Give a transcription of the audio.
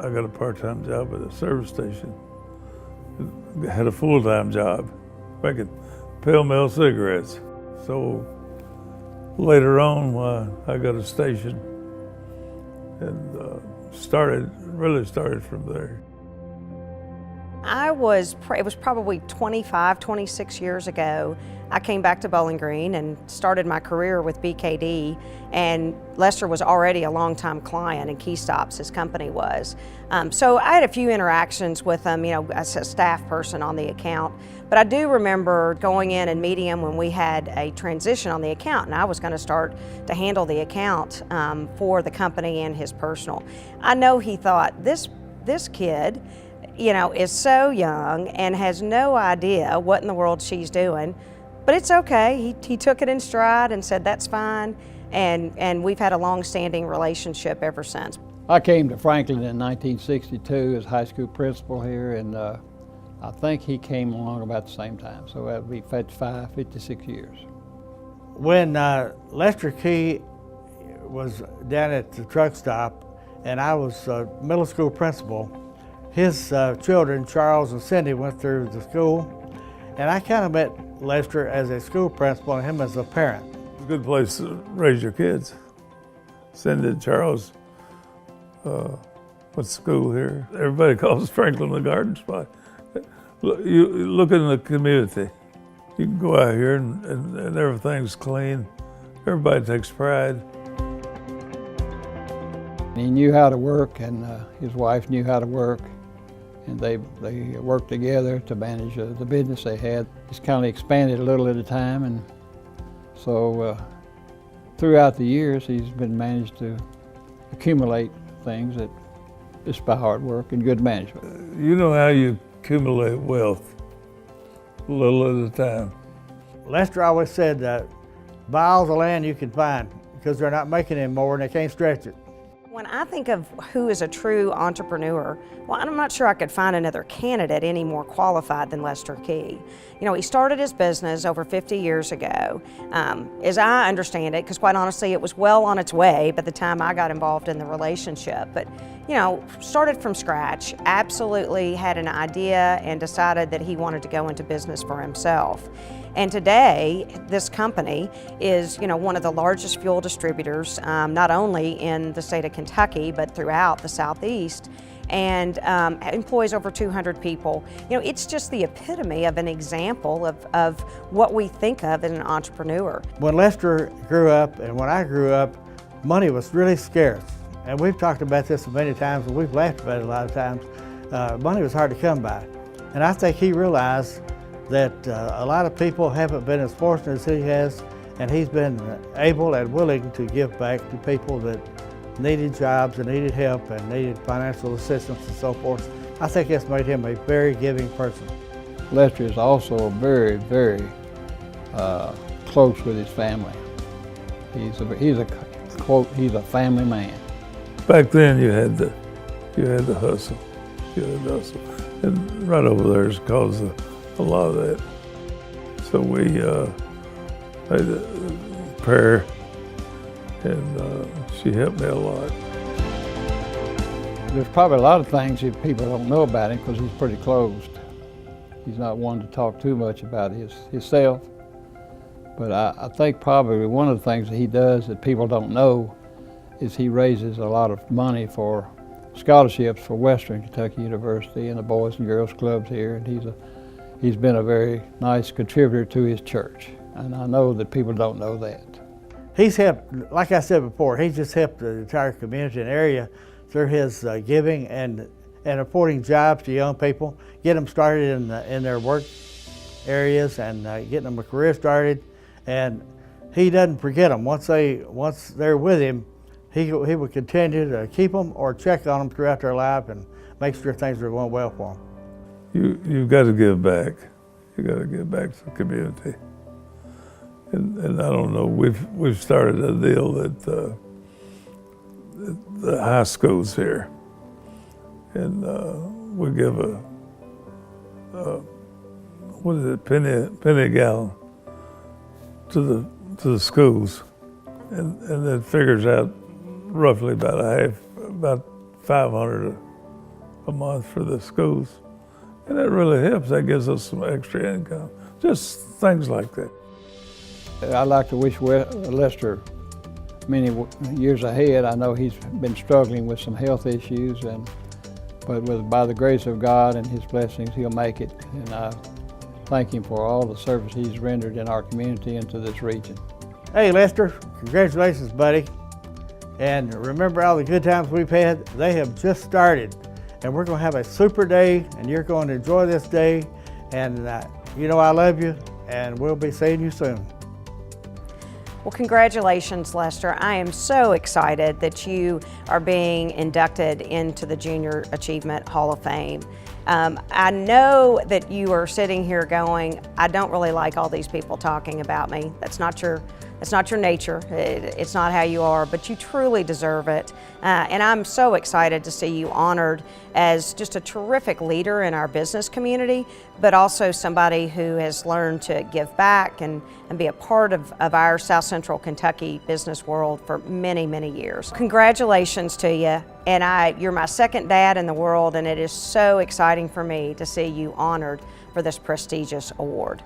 I got a part-time job at a service station. I had a full-time job making Pale Mill cigarettes. So later on, I got a station and really started from there. It was probably 25, 26 years ago. I came back to Bowling Green and started my career with BKD, and Lester was already a longtime client, and Keystops, his company was. So I had a few interactions with him, as a staff person on the account, but I do remember going in and meeting him when we had a transition on the account, and I was going to start to handle the account for the company and his personal. I know he thought, this kid, is so young and has no idea what in the world she's doing, but it's okay. He took it in stride and said, that's fine, and we've had a long-standing relationship ever since. I came to Franklin in 1962 as high school principal here, and I think he came along about the same time, so that would be 56 years. When Lester Key was down at the truck stop and I was middle school principal, his children, Charles and Cindy, went through the school, and I kind of met Lester as a school principal and him as a parent. It's a good place to raise your kids. Cindy and Charles went to school here. Everybody calls Franklin the garden spot. You look in the community. You can go out here and everything's clean. Everybody takes pride. He knew how to work, and his wife knew how to work, and they worked together to manage the business they had. Just kind of expanded a little at a time, and so throughout the years he's been managed to accumulate things that just by hard work and good management. You know how you accumulate wealth, a little at a time. Lester always said that buy all the land you can find because they're not making it anymore and they can't stretch it. When I think of who is a true entrepreneur, well, I'm not sure I could find another candidate any more qualified than Lester Key. He started his business over 50 years ago, as I understand it, because quite honestly, it was well on its way by the time I got involved in the relationship. But, started from scratch, absolutely had an idea and decided that he wanted to go into business for himself. And today, this company is, one of the largest fuel distributors, not only in the state of Kentucky, but throughout the Southeast, and employs over 200 people. It's just the epitome of an example of what we think of as an entrepreneur. When Lester grew up and when I grew up, money was really scarce. And we've talked about this many times, and we've laughed about it a lot of times. Money was hard to come by. And I think he realized that a lot of people haven't been as fortunate as he has, and he's been able and willing to give back to people that needed jobs and needed help and needed financial assistance and so forth. I think that's made him a very giving person. Lester is also very, very close with his family. He's a family man. Back then you had the hustle. You had the hustle. And right over there is caused a lot of that. So we had a prayer, and she helped me a lot. There's probably a lot of things that people don't know about him because he's pretty closed. He's not one to talk too much about himself. But I think probably one of the things that he does that people don't know is he raises a lot of money for scholarships for Western Kentucky University and the Boys and Girls Clubs here, and he's been a very nice contributor to his church, and I know that people don't know that. He's helped, like I said before, he's just helped the entire community and area through his giving and affording jobs to young people, get them started in their work areas and getting them a career started. And he doesn't forget them. Once they're with him, he would continue to keep them or check on them throughout their life and make sure things are going well for them. You've got to give back. You got to give back to the community. And I don't know. We've started a deal at the high schools here, and we give a penny a gallon to the schools, and that figures out roughly about $500 a month for the schools. And that really helps. That gives us some extra income. Just things like that. I'd like to wish Lester many years ahead. I know he's been struggling with some health issues, but by the grace of God and His blessings, he'll make it. And I thank him for all the service he's rendered in our community and to this region. Hey Lester, congratulations buddy. And remember all the good times we've had? They have just started. And we're going to have a super day, and you're going to enjoy this day. And you know I love you, and we'll be seeing you soon. Well, congratulations, Lester. I am so excited that you are being inducted into the Junior Achievement Hall of Fame. I know that you are sitting here going, I don't really like all these people talking about me. That's not your nature. It's not how you are, but you truly deserve it. And I'm so excited to see you honored as just a terrific leader in our business community, but also somebody who has learned to give back and be a part of our South Central Kentucky business world for many, many years. Congratulations to you. And you're my second dad in the world, and it is so exciting for me to see you honored for this prestigious award.